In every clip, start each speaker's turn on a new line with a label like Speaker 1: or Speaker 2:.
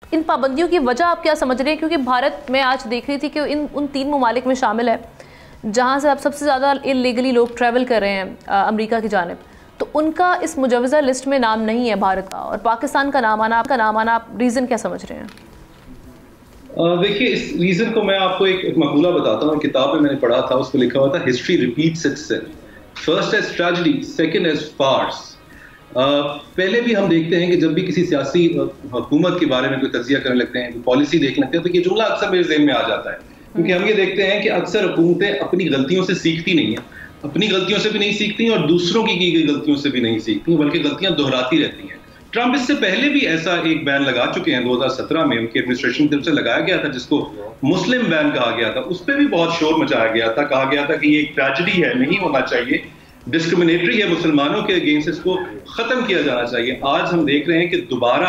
Speaker 1: इन पाबंदियों की वजह आप क्या समझ रहे हैं? क्योंकि भारत में आज देख रही थी कि उन 3 ममालिक में शामिल है जहाँ से अब सबसे ज़्यादा इलीगली लोग ट्रैवल कर रहे हैं अमेरिका की जानिब, तो उनका इस मुजवज़ा लिस्ट में नाम नहीं है भारत का, और पाकिस्तान का नाम आना आप रीज़न क्या समझ रहे हैं?
Speaker 2: देखिए, इस रीज़न को मैं आपको एक मकूला बताता हूँ। किताब में मैंने पढ़ा था, उसको लिखा हुआ था, history repeats itself, first as tragedy, second as farce. पहले भी हम देखते हैं कि जब भी किसी सियासी हुकूमत के बारे में कोई तजिया करने लगते हैं, पॉलिसी देखने लगते हैं, तो ये जुमला अक्सर मेरे ज़हन में आ जाता है। क्योंकि हम ये देखते हैं कि अक्सर हुकूमतें अपनी गलतियों से सीखती नहीं हैं, अपनी गलतियों से भी नहीं सीखती और दूसरों की गई गलतियों से भी नहीं सीखती, बल्कि गलतियां दोहराती रहती हैं। ट्रंप इससे पहले भी ऐसा एक बैन लगा चुके हैं, 2017 में उनकी एडमिनिस्ट्रेशन की तरफ से लगाया गया था, जिसको मुस्लिम बैन कहा गया था। उस पर भी बहुत शोर मचाया गया था, कहा गया था कि ये एक ट्रेजेडी है, नहीं होना चाहिए, डिस्क्रिमिनेटरी है मुसलमानों के अगेंस्ट, इसको खत्म किया जाना चाहिए। आज हम देख रहे हैं कि दोबारा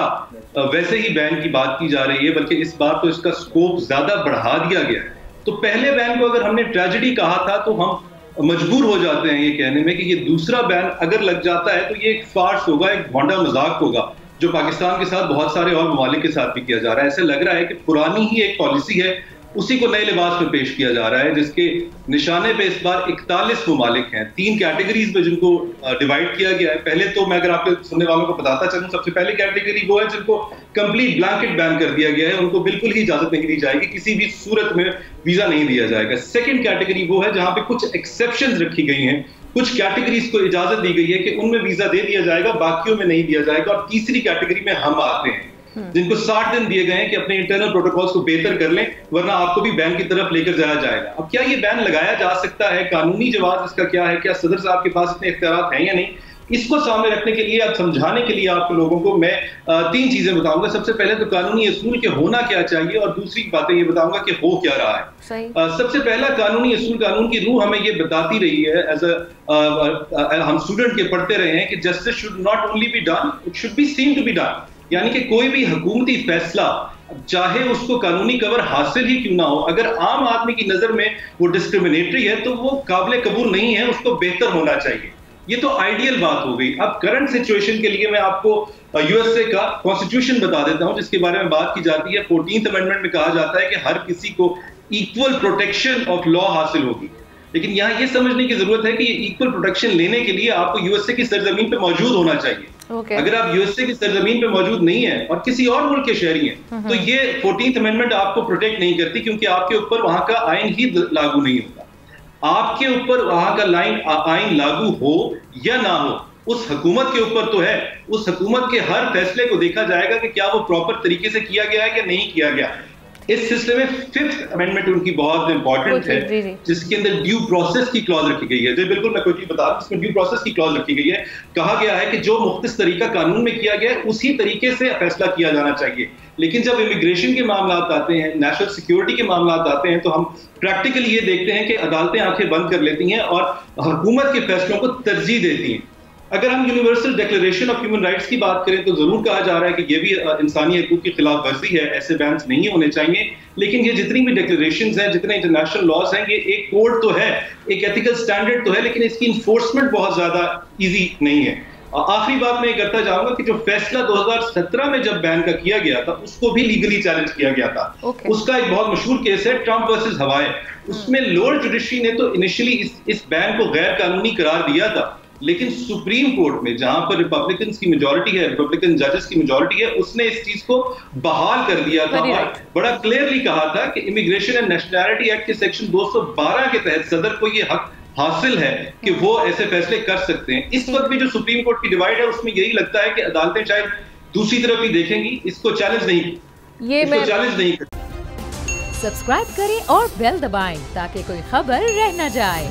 Speaker 2: वैसे ही बैन की बात की जा रही है, बल्कि इस बार तो इसका स्कोप ज्यादा बढ़ा दिया गया है। तो पहले बैन को अगर हमने ट्रेजेडी कहा था, तो हम मजबूर हो जाते हैं ये कहने में कि ये दूसरा बैन अगर लग जाता है तो ये एक फार्स होगा, एक भोंडा मजाक होगा, जो पाकिस्तान के साथ बहुत सारे और ममालिक के साथ भी किया जा रहा है। ऐसे लग रहा है कि पुरानी ही एक पॉलिसी है, उसी को नए लिबास में पेश किया जा रहा है, जिसके निशाने पे इस बार 41 ममालिक हैं, 3 कैटेगरीज में जिनको डिवाइड किया गया है। पहले तो मैं अगर आपके सुनने वालों को बताता चलूं, सबसे पहले कैटेगरी वो है जिनको कंप्लीट ब्लैंकेट बैन कर दिया गया है, उनको बिल्कुल ही इजाजत नहीं दी जाएगी, किसी भी सूरत में वीजा नहीं दिया जाएगा। सेकंड कैटेगरी वो है जहां पे कुछ एक्सेप्शंस रखी गई हैं, कुछ कैटेगरीज को इजाजत दी गई है कि उनमें वीजा दे दिया जाएगा, बाकियों में नहीं दिया जाएगा। और तीसरी कैटेगरी में हम आते हैं, जिनको 60 दिन दिए गए हैं कि अपने इंटरनल प्रोटोकॉल्स को बेहतर कर लें, वरना आपको भी बैन की तरफ लेकर जाया जाएगा। अब क्या ये बैन लगाया जा सकता है? कानूनी जवाब इसका क्या है? क्या सदर साहब के पास इतने इख्तियार हैं या नहीं? इसको सामने रखने के लिए, अब समझाने के लिए आप लोगों को मैं 3 चीजें बताऊंगा। सबसे पहले तो कानूनी असूल के होना क्या चाहिए, और दूसरी बातें ये बताऊंगा कि हो क्या रहा है। सबसे पहला कानूनी असूल, कानून की रूह हमें ये बताती रही है, हम स्टूडेंट के पढ़ते रहे हैं कि justice should not only be done, it should be seen to be done. यानी कि कोई भी हुकूमती फैसला, चाहे उसको कानूनी कवर हासिल ही क्यों ना हो, अगर आम आदमी की नजर में वो डिस्क्रिमिनेटरी है तो वो काबिल कबूल नहीं है, उसको बेहतर होना चाहिए। ये तो आइडियल बात हो गई। अब करंट सिचुएशन के लिए मैं आपको यूएसए का कॉन्स्टिट्यूशन बता देता हूं, जिसके बारे में बात की जाती है। 14th अमेंडमेंट में कहा जाता है कि हर किसी को इक्वल प्रोटेक्शन ऑफ लॉ हासिल होगी। लेकिन यहां यह समझने की जरूरत है कि इक्वल प्रोटेक्शन लेने के लिए आपको यूएसए की सरजमीन पर मौजूद होना चाहिए। अगर आप यूएसए की सरजमीन पे मौजूद नहीं है और किसी और मुल्क के शहरी हैं, तो ये 14th अमेंडमेंट आपको प्रोटेक्ट नहीं करती, क्योंकि आपके ऊपर वहां का आइन ही लागू नहीं होता। आपके ऊपर वहां का आइन लागू हो या ना हो, उस हुकूमत के ऊपर तो है। उस हुकूमत के हर फैसले को देखा जाएगा कि क्या वो प्रॉपर तरीके से किया गया है या नहीं किया गया। इस सिलसिले में 5th अमेंडमेंट उनकी बहुत इंपॉर्टेंट है, जिसके अंदर ड्यू प्रोसेस की क्लॉज रखी गई है। जो बिल्कुल मैं कोई चीज बता रहा हूं, इसमें ड्यू प्रोसेस की क्लॉज रखी गई है। कहा गया है कि जो मुख्तस तरीका कानून में किया गया है, उसी तरीके से फैसला किया जाना चाहिए। लेकिन जब इमिग्रेशन के मामला आते हैं, नेशनल सिक्योरिटी के मामला आते हैं, तो हम प्रैक्टिकली ये देखते हैं कि अदालतें आंखें बंद कर लेती हैं और हुकूमत के फैसलों को तरजीह देती हैं। अगर हम universal declaration of human rights की बात करें, तो जरूर कहा जा रहा है कि ये भी इंसानी हकूक की खिलाफ वर्जी है, ऐसे बैन्स नहीं होने चाहिए। लेकिन ये जितनी भी डिक्लेरेशंस हैं, जितने इंटरनेशनल लॉज हैं, ये एक कोड तो है, एक एथिकल स्टैंडर्ड तो है, लेकिन इसकी इन्फोर्समेंट बहुत ज्यादा इजी नहीं है। आखिरी बात मैं ये करता जाऊंगा कि जो फैसला 2017 में जब बैन का किया गया था, उसको भी लीगली चैलेंज किया गया था। उसका एक बहुत मशहूर केस है, ट्रंप वर्सेस हवाई। उसमें लोअर जुडिशरी ने तो इनिशियली इस बैन को गैर कानूनी करार दिया था, लेकिन सुप्रीम कोर्ट में, जहां पर रिपब्लिकन की मेजॉरिटी है, रिपब्लिकन जजेस की मेजॉरिटी है, उसने इस चीज को बहाल कर दिया था और बड़ा क्लियरली कहा था कि इमिग्रेशन एंड नेशनैलिटी एक्ट के सेक्शन 212 के तहत सदर को ये हक हासिल है कि वो ऐसे फैसले कर सकते हैं। इस वक्त भी जो सुप्रीम कोर्ट की डिवाइड है, उसमें यही लगता है कि अदालतें शायद दूसरी तरफ ही देखेंगी, इसको चैलेंज नहीं
Speaker 3: सब्सक्राइब करें और बेल दबाएं ताकि कोई खबर रह न जाए।